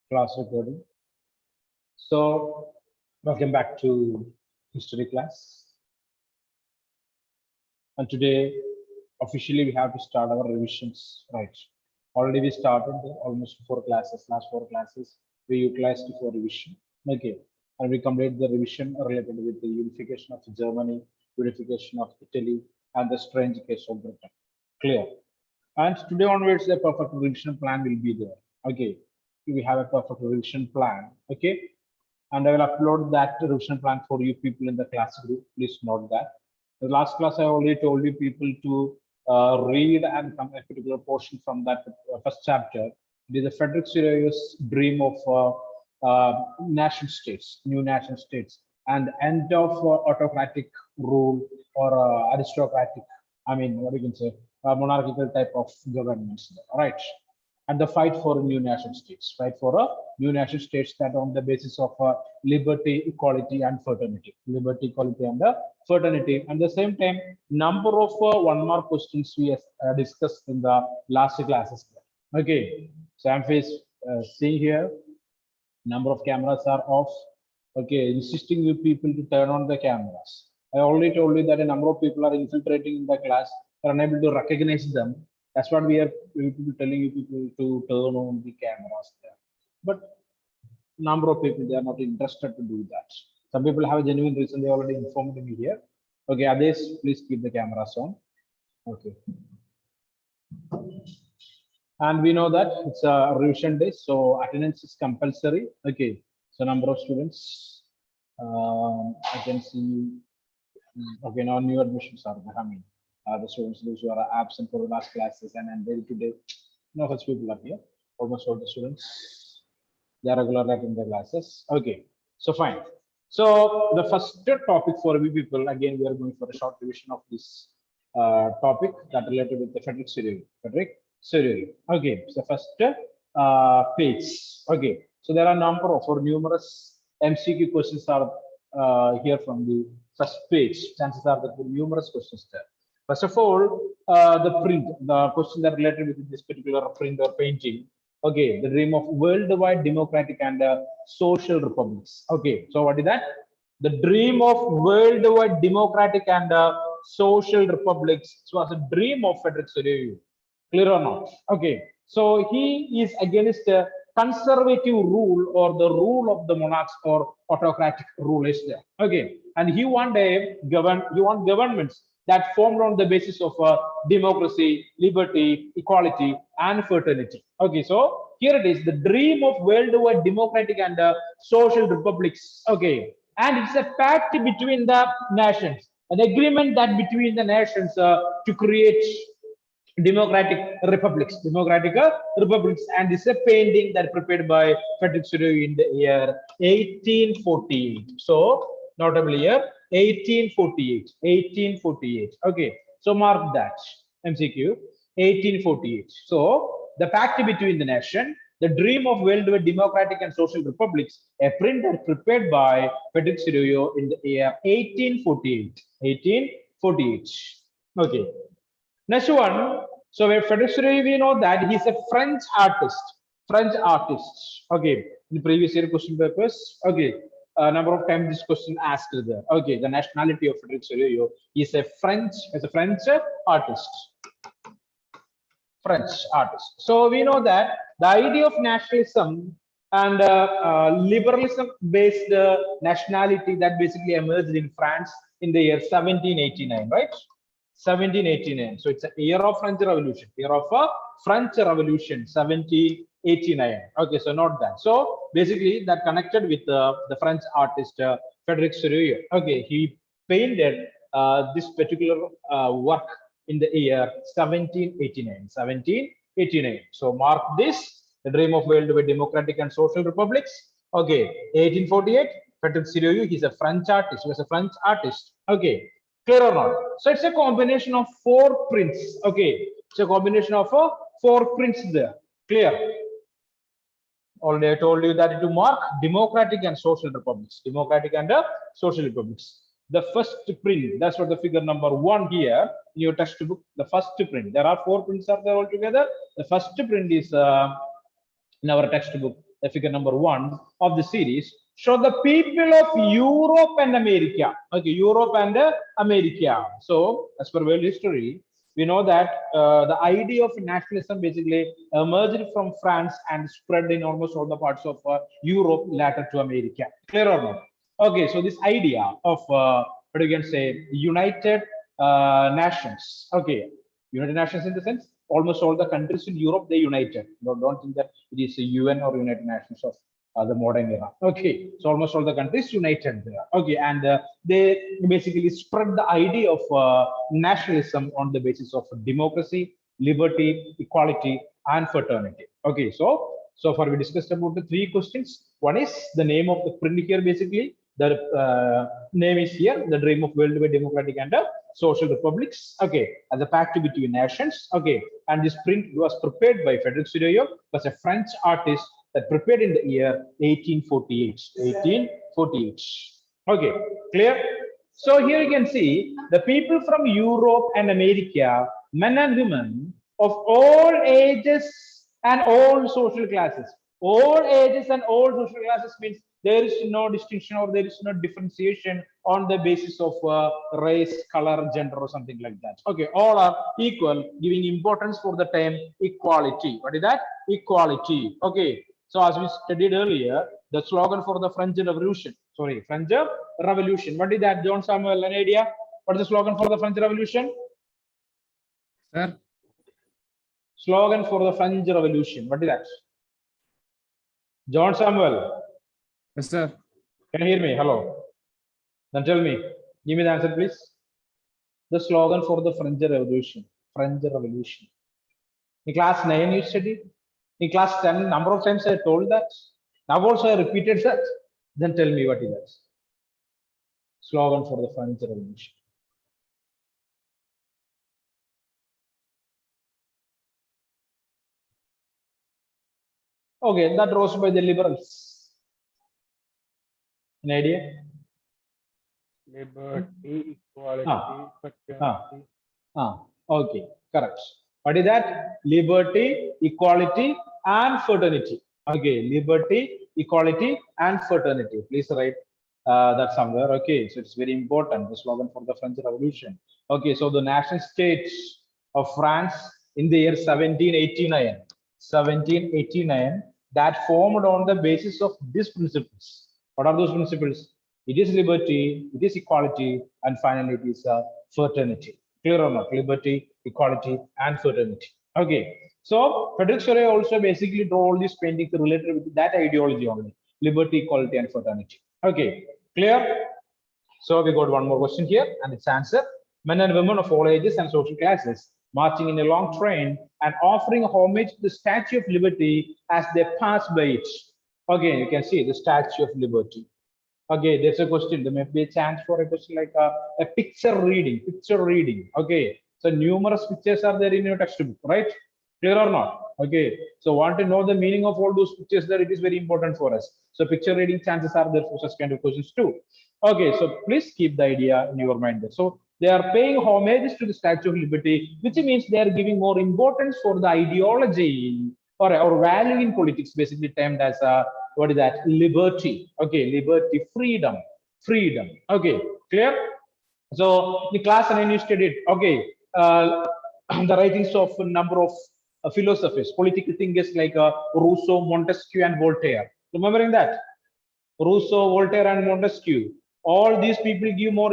Class recording. So, welcome back to history class. And today, officially, we have to start our revisions, right? Already we started almost 4 classes. Last 4 classes we utilized for revision. Okay, and we completed the revision related with the unification of Germany, unification of Italy, and the strange case of Britain. Clear. And today onwards, the perfect revision plan will be there. Okay, we have a perfect revision plan. Okay, and I will upload that revision plan for you people in the class group. Please note that. The last class I already told you people to read and come a particular portion from that first chapter. It is the Frederick Sirio's dream of nation states, new nation states, and end of autocratic rule or aristocratic. I mean, what we can say, monarchical type of governments. Right, and the fight for new nation states, fight for a new nation states that on the basis of liberty, equality, and fraternity. Liberty, equality, and fraternity. And at the same time, number of one-mark questions we discussed in the last classes. Okay, so I'm seeing here, number of cameras are off. Okay, insisting you people to turn on the cameras. I already told you that a number of people are infiltrating in the class, are unable to recognize them. That's what we are telling you people to turn on the cameras there. But number of people, they are not interested to do that. Some people have a genuine reason, they already informed me here. Okay, others, please keep the cameras on. Okay. And we know that it's a revision day, so attendance is compulsory. Okay, so number of students, I can see, okay, now new admissions are coming. The students those who are absent for the last classes and day to day, no such people are here. Almost all the students, they are regular in the classes. Okay, so fine. So the first topic for we people, again, we are going for a short revision of this topic that related with the Frederick Sirio. Okay, so first page. Okay, so there are number of or numerous MCQ questions are here from the first page. Chances are that there are numerous questions there. First of all, the print, the question that related with this particular print or painting. Okay, the dream of worldwide democratic and social republics. Okay, so what is that? The dream of worldwide democratic and social republics. So was a dream of Frederick Sirio. Clear or not? Okay, so he is against conservative rule or the rule of the monarchs or autocratic rule is there. Okay, and he want governments that formed on the basis of democracy, liberty, equality, and fraternity. Okay, so here it is, the dream of worldwide democratic and social republics. Okay, and it's a pact between the nations, an agreement that between the nations to create democratic republics, and this is a painting that prepared by Frederick Sirio in the year 1848. So notably year 1848. Okay, so mark that MCQ 1848. So the pact between the nation, the dream of worldwide democratic and social republics, a print that prepared by Frederick Sirio in the year 1848. Okay. Next one, so Frederick Sirio, we know that he's a French artist. Okay, in the previous year question papers, okay, number of times this question asked there. Okay, the nationality of Frederick Sirio is a French artist. So we know that the idea of nationalism and liberalism based nationality that basically emerged in France in the year 1789, right? 1789. So it's a year of French Revolution. 1789. Okay, so note that. So basically that connected with the French artist Frederick Sirio. Okay, he painted this particular work in the year 1789. So mark this, the dream of worldwide democratic and social republics. Okay, 1848. Frederick Sirio, he's a French artist. He was a French artist. Okay. Clear or not? So it's a combination of 4 prints. Okay, it's a combination of 4 prints there. Clear? Already I told you that to mark democratic and social republics. The first print, that's what the figure number 1 here in your textbook. The first print. There are 4 prints are there altogether. The first print is in our textbook. the figure number 1 of the series, show the people of Europe and America. Okay, Europe and America. So, as per world history, we know that the idea of nationalism basically emerged from France and spread in almost all the parts of Europe, later to America. Clear or not? Okay, so this idea of what you can say, United Nations. Okay, United Nations in the sense almost all the countries in Europe they united. Don't think that it is a UN or United Nations of the modern era. Okay, so almost all the countries united there. Okay, and they basically spread the idea of nationalism on the basis of democracy, liberty, equality, and fraternity. Okay, so far we discussed about the 3 questions. One is the name of the print here, basically. The name is here, the dream of worldwide democratic and social republics. Okay, as a pact between nations. Okay, and this print was prepared by Frederick Sudoyev, was a French artist that prepared in the year 1848. 1848. Okay, clear? So here you can see the people from Europe and America, men and women of all ages and all social classes. All ages and all social classes means there is no distinction or there is no differentiation on the basis of race, color, gender, or something like that. Okay, all are equal, giving importance for the term equality. What is that? Equality. Okay, so as we studied earlier, the slogan for the French Revolution. Sorry, French Revolution. What is that, John Samuel? An idea? What is the slogan for the French Revolution? Sir? Slogan for the French Revolution. What is that? John Samuel. Yes, sir. Can you hear me? Hello. Then tell me. Give me the answer, please. The slogan for the French Revolution. French Revolution. In class 9, you studied. In class 10, number of times I told that. Now also I repeated that. Then tell me what is that. Slogan for the French Revolution. Okay, that rose by the liberals. An idea? Liberty, equality, fraternity. Okay, correct. What is that? Liberty, equality, and fraternity. Okay, liberty, equality, and fraternity. Please write that somewhere. Okay, so it's very important. The slogan for the French Revolution. Okay, so the nation states of France in the year 1789. 1789 that formed on the basis of these principles. What are those principles? It is liberty, it is equality, and finally it is fraternity. Clear or not? Liberty, equality, and fraternity. Okay. So Frederick Sudoyev also basically draw all these paintings related with that ideology only: liberty, equality, and fraternity. Okay. Clear? So we got one more question here, and its answer: men and women of all ages and social classes marching in a long train and offering homage to the Statue of Liberty as they pass by it. Okay, you can see the Statue of Liberty. Okay, there's a question. There may be a chance for a question like a picture reading. Picture reading. Okay, so numerous pictures are there in your textbook, right? Clear or not? Okay, so want to know the meaning of all those pictures there, it is very important for us. So picture reading chances are there for such kind of questions too. Okay, so please keep the idea in your mind there. So they are paying homage to the Statue of Liberty, which means they are giving more importance for the ideology or value in politics, basically termed as what is that? Liberty. Okay, liberty, freedom, freedom. Okay, clear? So the class 9 you studied. Okay, the writings of a number of philosophers, political thinkers like Rousseau, Montesquieu, and Voltaire. Remembering that? Rousseau, Voltaire, and Montesquieu. All these people give more.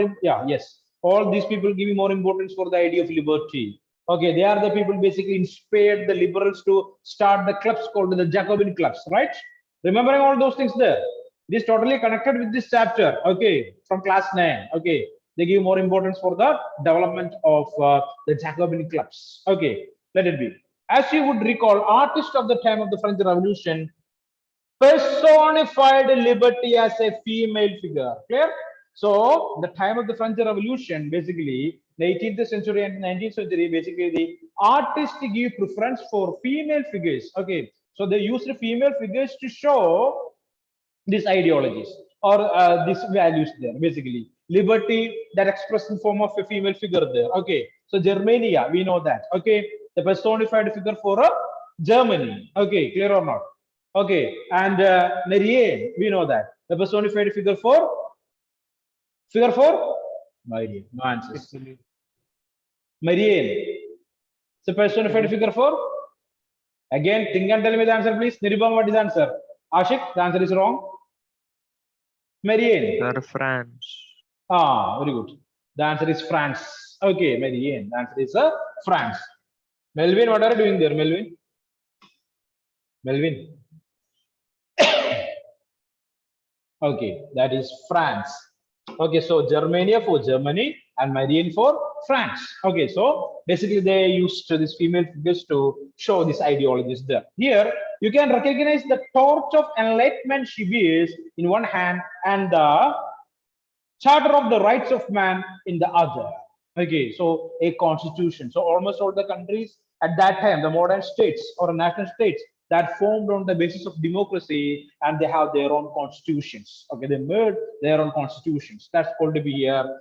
All these people give more importance for the idea of liberty. Okay, they are the people basically inspired the liberals to start the clubs called the Jacobin clubs, right? Remembering all those things there. It is totally connected with this chapter. Okay, from class 9. Okay, they give more importance for the development of the Jacobin clubs. Okay, let it be. As you would recall, artists of the time of the French Revolution personified liberty as a female figure. Clear? So, the time of the French Revolution, basically, the 18th century and 19th century, basically, the artists give preference for female figures. Okay, so they used female figures to show these ideologies or these values there, basically. Liberty that expressed in form of a female figure there. Okay, so Germania, we know that. Okay, the personified figure for Germany. Okay, clear or not? Okay, and Marianne, we know that. The personified figure for? Figure for? Marianne, no answers. Italy. Marianne. So personified figure for? Again, think and tell me the answer, please. Nirubam, what is the answer? Ashik, the answer is wrong. Marianne. Sir, France. Ah, very good. The answer is France. Okay, Marianne. The answer is France. Melvin, what are you doing there, Melvin? Melvin. Okay, that is France. Okay, so Germania for Germany and Marianne for France. Okay, so basically they used these female figures to show this ideologies there. Here, you can recognize the torch of enlightenment she bears in one hand and the Charter of the Rights of Man in the other. Okay, so a constitution. So almost all the countries at that time, the modern states or national states that formed on the basis of democracy, and they have their own constitutions. Okay, they made their own constitutions. That's called to be here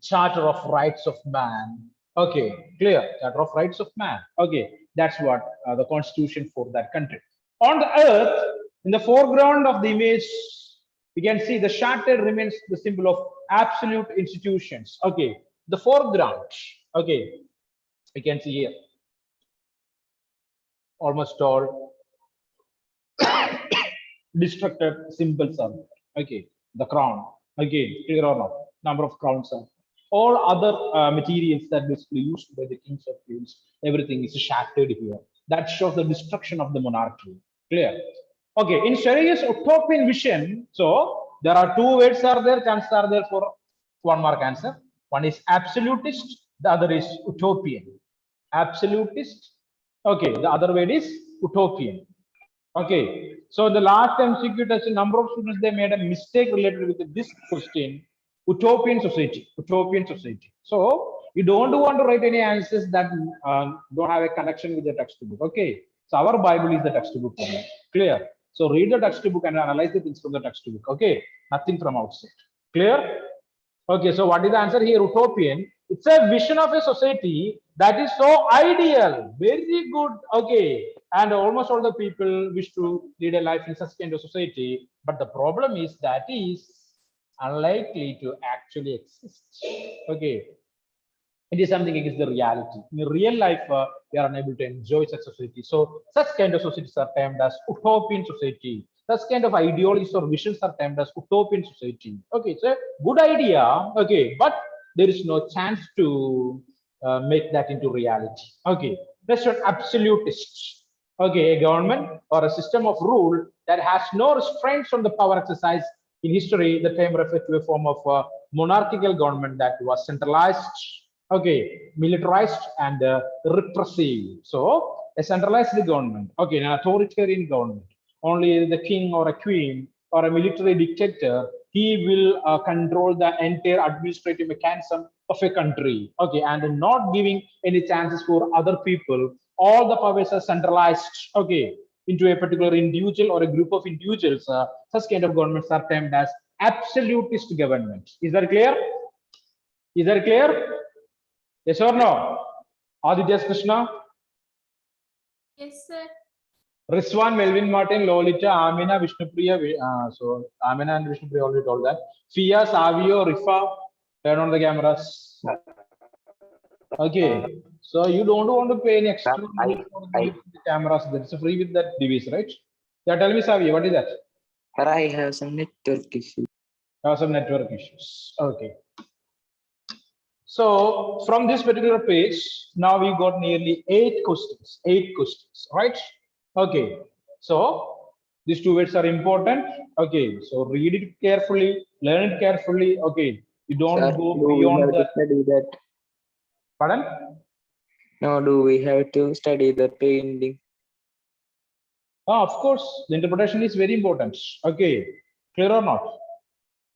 Charter of Rights of Man. Okay, clear. Charter of Rights of Man. Okay, that's what the constitution for that country. On the earth, in the foreground of the image, we can see the charter remains the symbol of absolute institutions. Okay, the foreground. Okay, we can see here almost all destructed symbols are there. Okay, the crown. Again, clear or not? Number of crowns are. All other materials that basically used by the kings of kings, everything is shattered here. That shows the destruction of the monarchy. Clear? Okay, in Sharia's utopian vision, so there are two words are there, chances are there for one mark answer. One is absolutist, the other is utopian. Absolutist. Okay, the other word is utopian. Okay, so the last MCQ test, a number of students they made a mistake related with this question. Utopian society, utopian society. So you don't want to write any answers that don't have a connection with the textbook. Okay, so our Bible is the textbook. Clear? So read the textbook and analyze the things from the textbook. Okay, nothing from outside. Clear? Okay, so what is the answer here? Utopian. It's a vision of a society that is so ideal, very good. Okay, and almost all the people wish to lead a life in such kind of society. But the problem is that is unlikely to actually exist. Okay, it is something against the reality. In real life, we are unable to enjoy such society. So such kind of societies are termed as utopian society. Such kind of ideologies or visions are termed as utopian society. Okay, it's a good idea. Okay, but there is no chance to make that into reality. Okay, that's an absolutist. Okay, a government or a system of rule that has no restraints on the power exercise. In history, the term refers to a form of monarchical government that was centralized, okay, militarized and repressive. So a centralized government, okay, an authoritarian government. Only the king or a queen or a military dictator, he will control the entire administrative mechanism of a country, okay, and not giving any chances for other people. All the powers are centralized, okay, into a particular individual or a group of individuals. Such kind of governments are termed as absolutist government. Is that clear? Is that clear? Yes or no? Aditya Krishna? Yes, sir. Rizwan, Melvin Martin, Lolita, Amina, Vishnupriya. So Amina and Vishnupriya already told that. Fia, Savio, Rifa, turn on the cameras. Okay. So you don't want to pay any extra money for the cameras. That's free with that device, right? Yeah, tell me, Savio, what is that? Sir, I have some network issue. Some network issues. Okay. So from this particular page, now we got nearly 8 questions, right? Okay. So these two words are important. Okay. So read it carefully, learn it carefully. Okay. You don't Sir, go do we beyond have the. to study that? Pardon? No, do we have to study the painting? Of course, the interpretation is very important. Okay. Clear or not?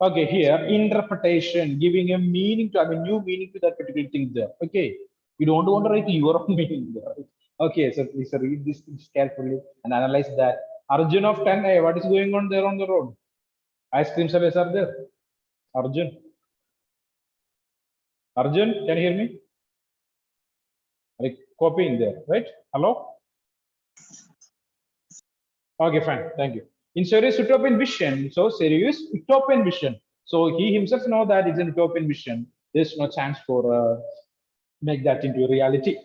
Okay, here interpretation, giving a meaning to, new meaning to that particular thing there. Okay, you don't want to write your own meaning there. Okay, so please read these things carefully and analyze that. Arjun of 10A, what is going on there on the road? Ice cream service are there. Arjun, can you hear me? Like copying there, right? Hello. Okay, fine. Thank you. In Serious Utopian Vision, so Serious Utopian Vision. So he himself know that it's an utopian vision. There's no chance for make that into reality.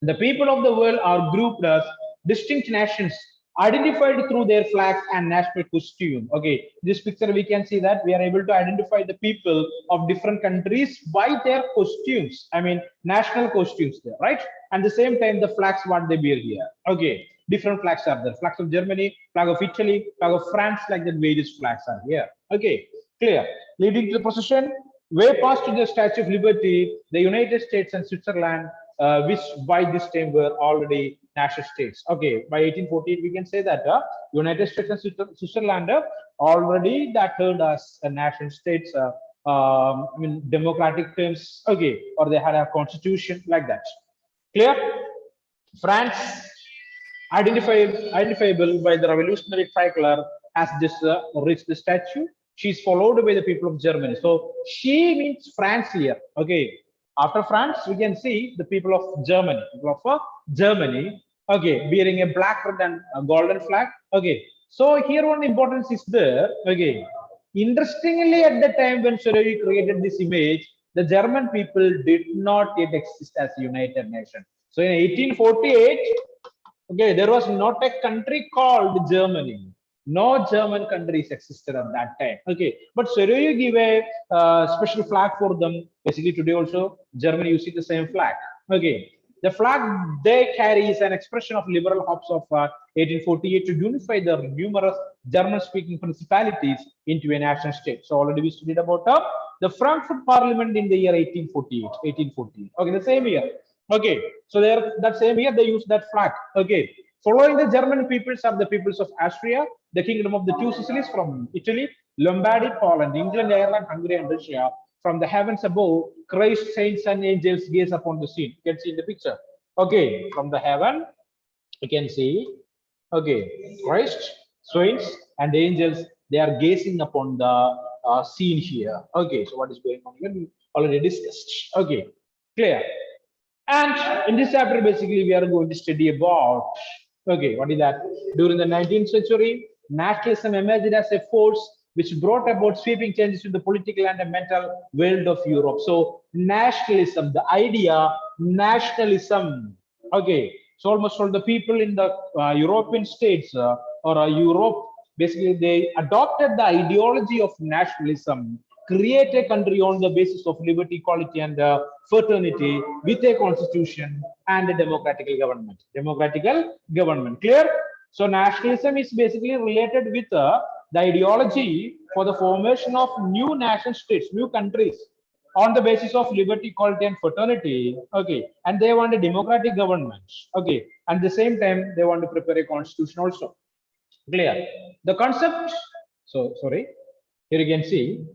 The people of the world are grouped as distinct nations identified through their flags and national costume. Okay, this picture we can see that we are able to identify the people of different countries by their costumes. I mean, national costumes there, right? And the same time, the flags what they wear here. Okay, different flags are there. Flags of Germany, flag of Italy, flag of France, like that. Various flags are here. Okay, clear. Leading to the procession, way past to the Statue of Liberty, the United States and Switzerland, which by this time were already national states. Okay, by 1848, we can say that United States and Switzerland already that turned as a national states. I mean, democratic terms. Okay, or they had a constitution like that. Clear? France, identifiable by the revolutionary tricolor, has just reached the statue. She's followed by the people of Germany. So she means France here. Okay. After France, we can see the people of Germany. People of Germany. Okay, wearing a black, red, and a golden flag. Okay. So here one importance is there. Okay. Interestingly, at the time when Soroviev created this image, the German people did not yet exist as a United Nation. So in 1848, okay, there was not a country called Germany. No German countries existed at that time. Okay, but Soroviev gave a special flag for them. Basically, today also Germany using the same flag. Okay, the flag they carry is an expression of liberal hopes of 1848 to unify the numerous German-speaking principalities into a national state. So already we studied about the Frankfurt Parliament in the year 1848. 1848. Okay, the same year. Okay, so there that same year they used that flag. Okay, following the German peoples are the peoples of Austria, the kingdom of the two Sicilies from Italy, Lombardy, Poland, England, Ireland, Hungary, and Russia. From the heavens above, Christ, saints, and angels gaze upon the scene. You can see in the picture. Okay, from the heaven, you can see. Okay, Christ, saints, and angels, they are gazing upon the scene here. Okay, so what is going on here? We already discussed. Okay, clear. And in this chapter, basically, we are going to study about, okay, what is that? During the 19th century, nationalism emerged as a force which brought about sweeping changes in the political and the mental world of Europe. So nationalism, the idea, nationalism, okay, so almost all the people in the European states or Europe, basically, they adopted the ideology of nationalism, create a country on the basis of liberty, equality, and fraternity with a constitution and a democratical government. Democratical government. Clear? So nationalism is basically related with the ideology for the formation of new nation states, new countries on the basis of liberty, equality, and fraternity. Okay, and they want a democratic government. Okay, at the same time they want to prepare a constitution also. Clear? The concept. So sorry. Here you can see,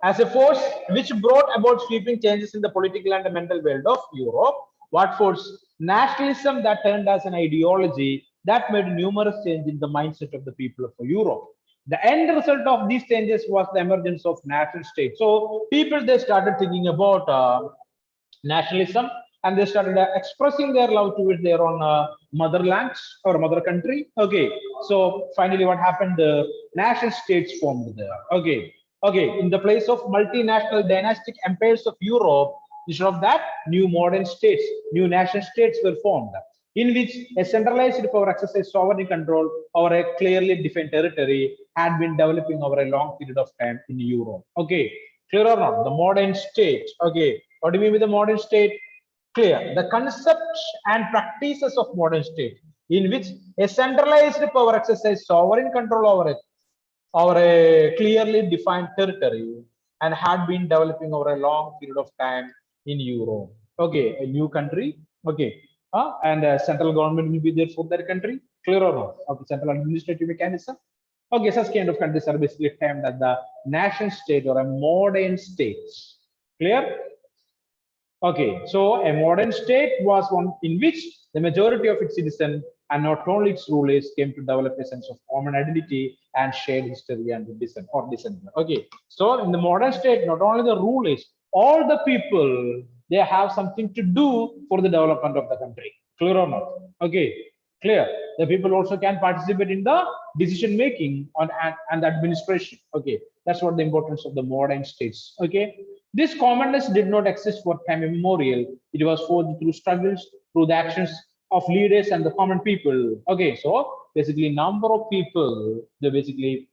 as a force which brought about sweeping changes in the political and the mental world of Europe. What force? Nationalism that turned as an ideology that made numerous changes in the mindset of the people of Europe. The end result of these changes was the emergence of national states. So people, they started thinking about nationalism, and they started expressing their love towards their own motherland or mother country. Okay, so finally what happened? The nation states formed there. Okay. Okay, in the place of multinational dynastic empires of Europe, instead of that, new modern states, new nation states were formed, in which a centralized power exercise sovereign control over a clearly defined territory had been developing over a long period of time in Europe. Okay, clear or not? The modern state. Okay, what do you mean with the modern state? Clear. The concepts and practices of modern state, in which a centralized power exercise sovereign control over it or a clearly defined territory and had been developing over a long period of time in Europe. Okay, a new country. Okay, and central government will be there for that country. Clear or not? Okay, central administrative mechanism. Okay, such kind of countries are basically termed as the nation state or a modern state. Clear? Okay, so a modern state was one in which the majority of its citizens and not only its rulers came to develop a sense of common identity and shared history and descent. Okay, so in the modern state, not only the rulers, all the people, they have something to do for the development of the country. Clear or not? Okay, clear. the people also can participate in the decision making on and administration. Okay, that's what the importance of the modern states. Okay, this commonness did not exist for time immemorial. It was forged through struggles, through the actions of leaders and the common people. Okay, so basically number of people, they basically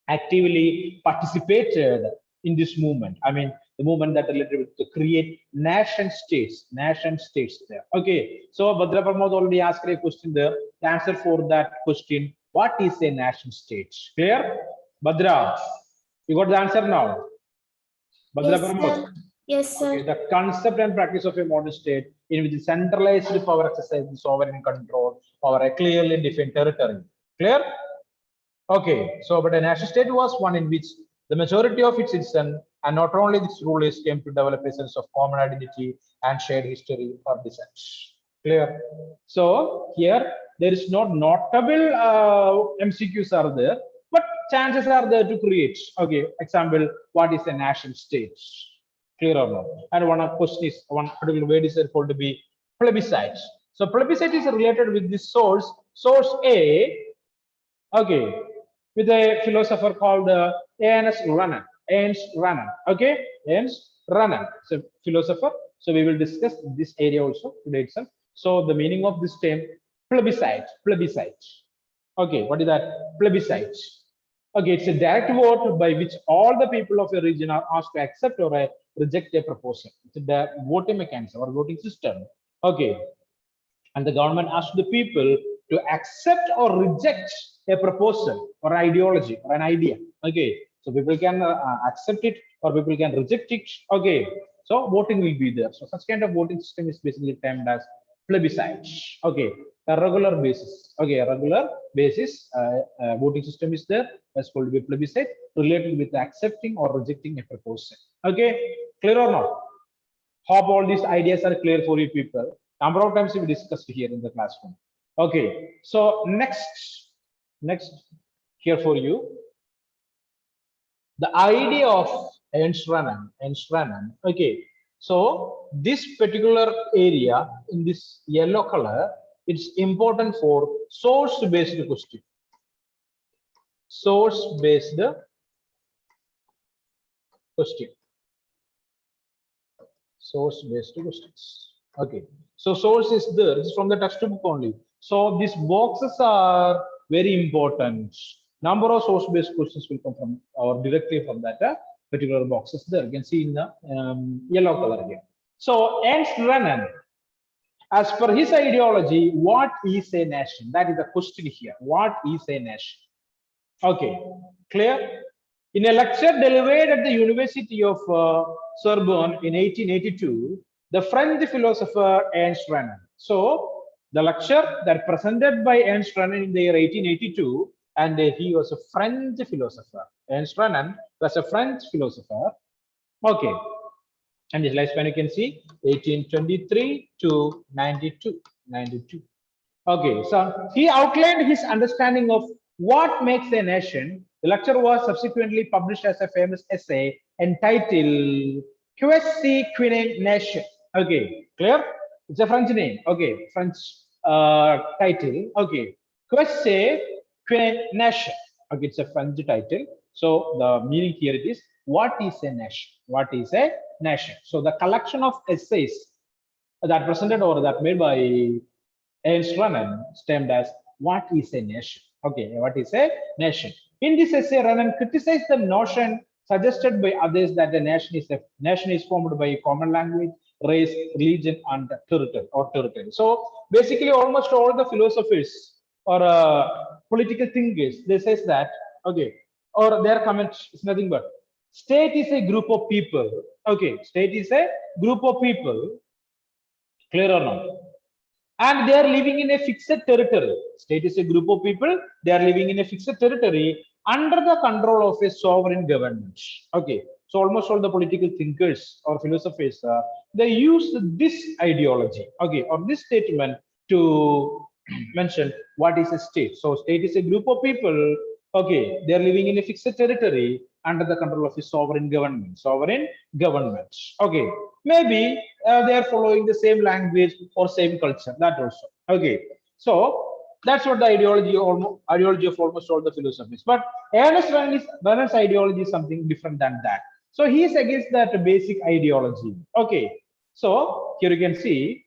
actively participated in this movement. I mean, the movement that related with to create nation states there. Okay, so Bhadra Pramod already asked a question there. The answer for that question, what is a nation state? Clear? Bhadra, you got the answer now? Bhadra Yes, Pramod. sir. Yes, sir. Okay, the concept and practice of a modern state in which centralized power exercises sovereign control over a clearly defined territory. Clear? Okay, so but a nation state was one in which the majority of its citizens and not only its rulers came to develop a sense of common identity and shared history or descent. Clear? So here there is not notable MCQs are there, but chances are there to create. Okay, example, what is a nation state? Clear or not? And one question is one particular word is called to be plebiscite. So plebiscite is related with this source A. Okay, with a philosopher called Ernst Renan. Okay, Ernst Renan. So philosopher. So we will discuss this area also today itself. So the meaning of this term plebiscite. Okay, what is that? Plebiscite. Okay, it's a direct vote by which all the people of a region are asked to accept or reject a proposal. It's a voting mechanism or voting system. Okay, and the government asks the people to accept or reject a proposal or ideology or an idea. Okay, so people can accept it or people can reject it. Okay, so voting will be there. So such kind of voting system is basically termed as plebiscite. Okay, a regular basis. Okay, a regular basis voting system is there. That's called to be plebiscite, related with accepting or rejecting a proposal. Okay, clear or not? Hope all these ideas are clear for you people. Number of times we discussed here in the classroom. Okay, so next here for you, the idea of Ernst Renan. Okay, so this particular area in this yellow color, it's important for source-based question. Source-based question. Source-based questions. Okay, so source is there. It's from the textbook only. So these boxes are very important. Number of source-based questions will come from or directly from that particular boxes there. You can see in the yellow color here. So Ernst Renan, as per his ideology, what is a nation? That is the question here. What is a nation? Okay, clear? In a lecture delivered at the University of Sorbonne in 1882, the French philosopher Ernst Renan. So the lecture that presented by Ernst Renan in the year 1882, and he was a French philosopher. Ernst Renan was a French philosopher. Okay, and his lifespan you can see 1823 to 92. Okay, so he outlined his understanding of what makes a nation. The lecture was subsequently published as a famous essay entitled Qu'est-ce qu'une nation? Okay, clear? It's a French name. Okay, French title. Okay, Qu'est-ce qu'une nation? Okay, it's a French title. So the meaning here it is, what is a nation? What is a nation? So the collection of essays that presented or that made by Ernst Renan termed as what is a nation? Okay, what is a nation? In this essay, Renan criticized the notion suggested by others that the nation is formed by a common language, race, religion, and territory. So basically, almost all the philosophers or political thinkers, they says that okay, or their comment is nothing but state is a group of people. Okay, state is a group of people. Clear or not? And they are living in a fixed territory. State is a group of people. They are living in a fixed territory under the control of a sovereign government. Okay, so almost all the political thinkers or philosophers, they use this ideology, okay, or this statement to mention what is a state. So state is a group of people. Okay, they are living in a fixed territory under the control of a sovereign government. Okay, maybe they are following the same language or same culture, that also. Okay, so That's what the ideology of almost all the philosophies. But Ernest Renan's ideology is something different than that. So he is against that basic ideology. Okay. So here you can see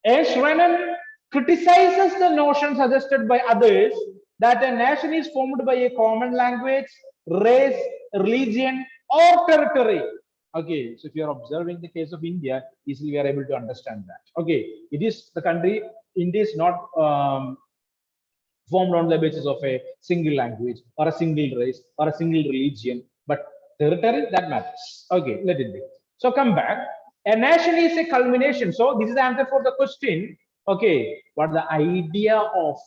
Ernst Renan criticizes the notion suggested by others that a nation is formed by a common language, race, religion, or territory. Okay, so if you are observing the case of India, easily we are able to understand that. Okay, it is the country, India is not formed on the basis of a single language or a single race or a single religion, but territory that matters. Okay, let it be. So come back. A nation is a culmination. So this is the answer for the question. Okay, what the idea of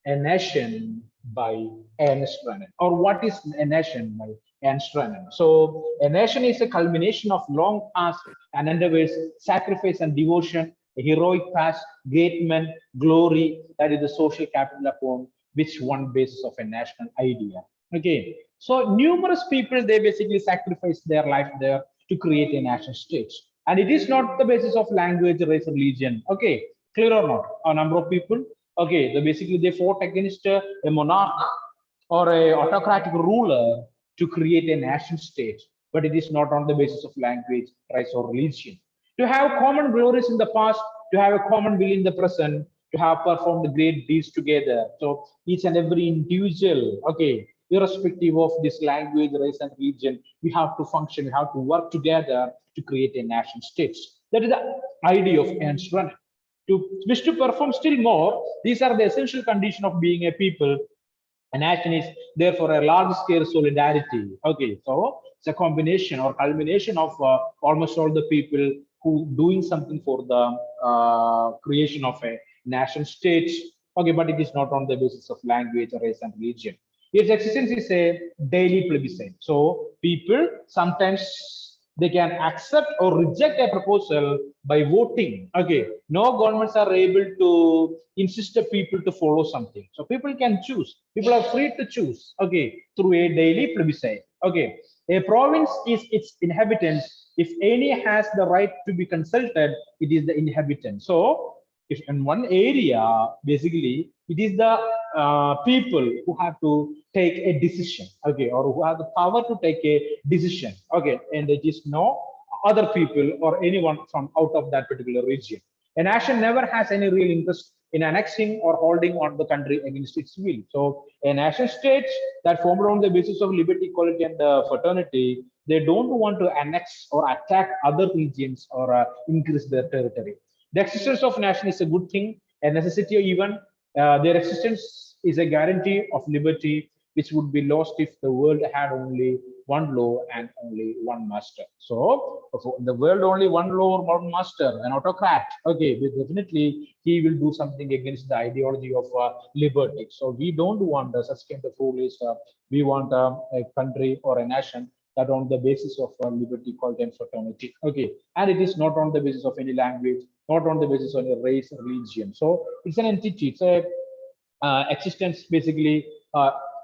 a nation by Ernst Renan, or what is a nation by Ernst Renan? So a nation is a culmination of long past and endeavors, sacrifice and devotion, a heroic past, great men, glory, that is the social capital upon which one basis of a national idea. Okay, so numerous people, they basically sacrifice their life there to create a national state. And it is not the basis of language, race, religion. Okay, clear or not? A number of people, okay, basically they fought against a monarch or a autocratic ruler to create a nation state, but it is not on the basis of language, race, or religion. To have common glories in the past, to have a common will in the present, to have performed great deeds together. So each and every individual, okay, irrespective of this language, race, and religion, we have to function, we have to work together to create a nation state. That is the idea of Ernst Renan. To wish to perform still more, these are the essential condition of being a people. A nation is therefore a large scale solidarity. Okay, so it's a combination or culmination of almost all the people who doing something for the creation of a nation state. Okay, but it is not on the basis of language, race, and religion. Its existence is a daily plebiscite. So people sometimes they can accept or reject a proposal by voting. Okay, no governments are able to insist the people to follow something. So people can choose. People are free to choose. Okay, through a daily plebiscite. Okay, a province is its inhabitants. If any has the right to be consulted, it is the inhabitant. So if in one area, basically, it is the people who have to take a decision, okay, or who have the power to take a decision, okay, and it is no other people or anyone from out of that particular region. A nation never has any real interest in annexing or holding on the country against its will. So a nation state that formed on the basis of liberty, equality, and fraternity, they don't want to annex or attack other regions or increase their territory. The existence of nation is a good thing, a necessity even. Their existence is a guarantee of liberty, which would be lost if the world had only one law and only one master. So, the world only one law or one master, an autocrat. Okay, definitely he will do something against the ideology of liberty. So we don't want such kind of rule. We want a country or a nation that on the basis of liberty, equality, and fraternity. Okay, and it is not on the basis of any language, not on the basis of a race, religion. So it's an entity. It's a existence basically.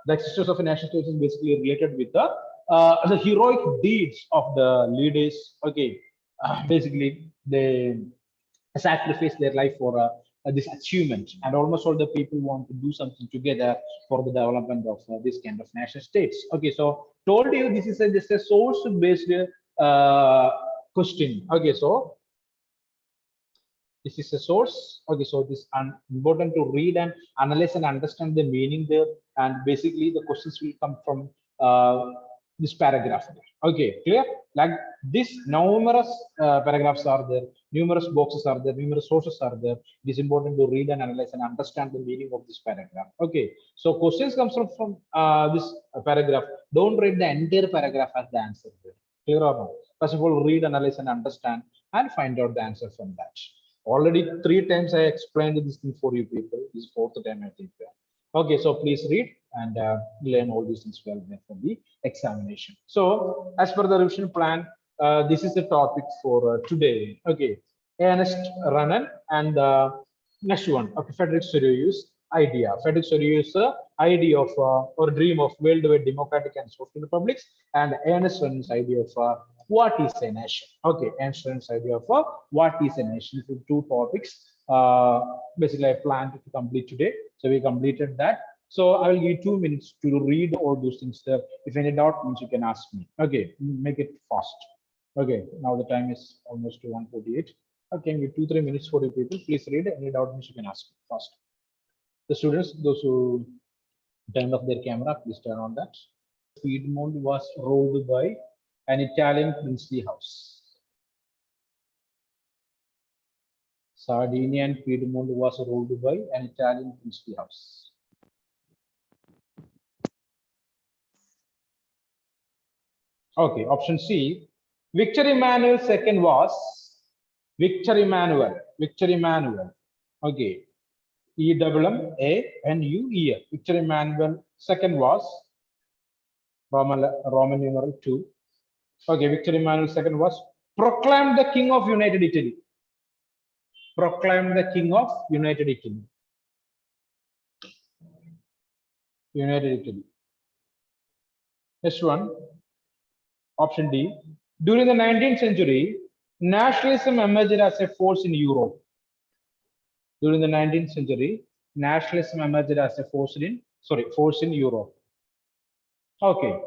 The existence of a nation state is basically related with the heroic deeds of the leaders. Okay, basically they sacrifice their life for this achievement, and almost all the people want to do something together for the development of this kind of nation states. Okay, so told you this is just a source based question. Okay, so this is a source. Okay, so this important to read and analyze and understand the meaning there, and basically the questions will come from this paragraph. Okay, clear? Like this, numerous paragraphs are there, numerous boxes are there, numerous sources are there. It is important to read and analyze and understand the meaning of this paragraph. Okay, so questions comes from this paragraph. Don't read the entire paragraph as the answer there. Clear or not? First of all, read, analyze, and understand, and find out the answer from that. Already 3 times I explained this thing for you people. This is 4th time I think. Okay, so please read and learn all these things well for the examination. So as per the revision plan, this is the topic for today. Okay, Ernst Renan and next one, okay, Frederick Sorrew's idea. Frederick Sorrew's idea of or dream of worldwide democratic and social republics, and Ernst Renan's idea of what is a nation. Okay, Ernst Renan's idea of what is a nation. So 2 topics basically I planned to complete today. So we completed that. So I will give 2 minutes to read all those things there. If any doubt means you can ask me. Okay, make it fast. Okay, now the time is almost to 1:48. Okay, give 2-3 minutes for you people. Please read. Any doubt means you can ask me fast. The students, those who turned off their camera, please turn on that. Piedmont was ruled by an Italian princely house. Sardinia and Piedmont was ruled by an Italian princely house. Okay, option C. Victor Emmanuel II was Victor Emmanuel. Okay, EMMANUEL. Victor Emmanuel II was Roman numeral 2. Okay, Victor Emmanuel II was proclaimed the King of United Italy. Proclaimed the King of United Italy. United Italy. Next one, option D. During the 19th century, nationalism emerged as a force in Europe. During the 19th century, nationalism emerged as a force in Europe. Okay.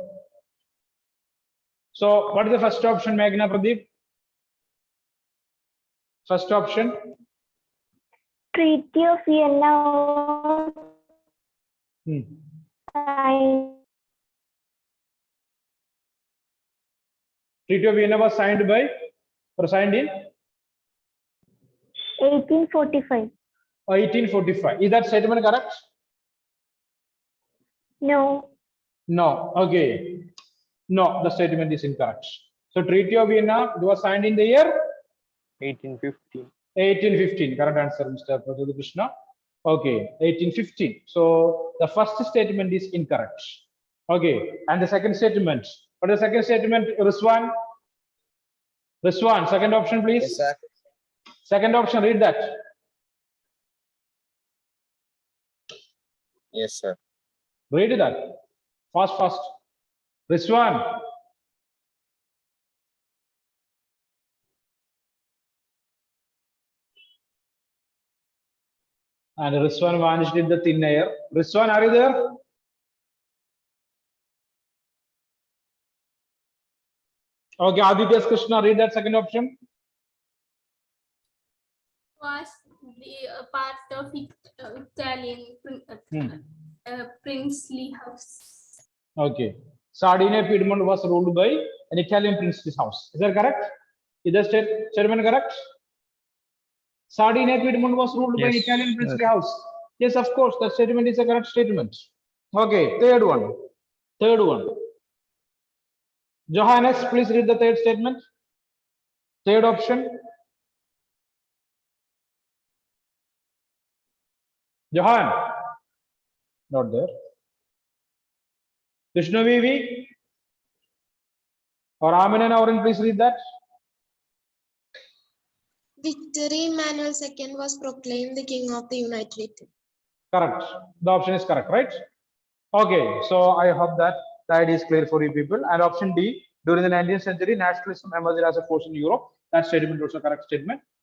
So, what is the first option, Meghna Pradeep? First option. Treaty of Vienna. Treaty of Vienna was signed in 1845. 1845. Is that statement correct? No. No. Okay. No, the statement is incorrect. So Treaty of Vienna was signed in the year 1815. 1815. Correct answer, Mr. Prajit Krishna. Okay, 1815. So the first statement is incorrect. Okay, and the second statement. What is the second statement, Rizwan? Rizwan, second option, please. Yes, sir. Second option, read that. Yes, sir. Read that. Fast. Rizwan. And Rizwan vanished in the thin air. Rizwan, are you there? Okay, Aditya Krishna, read that second option. Was the part of Italian princely house. Okay. Sardinia Piedmont was ruled by an Italian princely house. Is that correct? Is that statement correct? Sardinia Piedmont was ruled by an Italian princely house. Yes, of course, that statement is a correct statement. Okay, third one. Johannes, please read the third statement. Third option. Johan, not there. Krishna Vivi or Amin and Aurin, please read that. Victor Emmanuel II was proclaimed the King of the United States. Correct. The option is correct, right? Okay, so I hope that the idea is clear for you people. And option D, during the 19th century, nationalism emerged as a force in Europe. That statement was a correct statement.